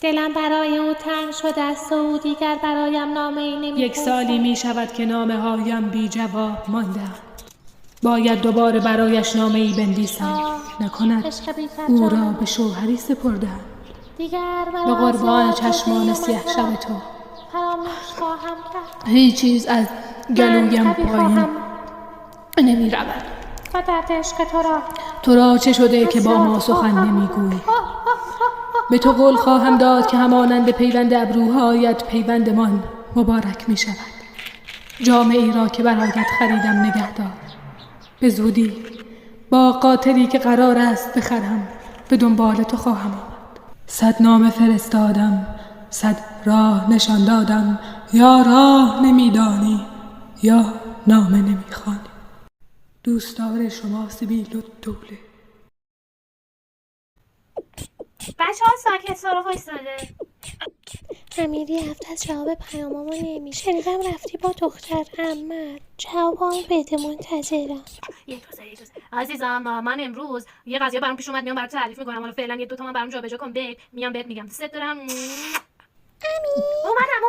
دلم برای او تنگ شده است و او دیگر برایم نامه‌ای نمی‌نویسد. 1 سالی می شود که نامه هایم بی جواب مانده. باید دوباره برایش نامه‌ای بنویسم. نکند او را به شوهری سپردم. دیگر به قربان چشمان سیاه شب تو فراموش خواهم کرد. هیچ چیز از گلویم پایین نمی رود. و درد عشق تو را چه شده که با ما سخن نمیگویی؟ به تو قول خواهم داد که همانند پیوند ابروهایت پیوندمان مبارک می شود. جامه ای را که برایت خریدم نگه دار. به زودی با قاتلی که قرار است بخرم به دنبال تو خواهم آمد. 100 نامه فرستادم، 100 راه نشان دادم، یا راه نمیدانی یا نامه نمیخوانی. دوستدار شما سیبیل الدوله. بچه ها ساکت سارا وایساده. امیری هفته از جواب پیامامو نمیشه. شنیدم رفتی با دختر عمت. جوابمو بده، منتظرم. یه روزه عزیزم، من امروز یه قضیه برام پیش اومد، میام برات تعریف میکنم. حالا فعلا 1-2 تا من برام جابجا کن، میام بهت میگم. دوست دارم. اومدم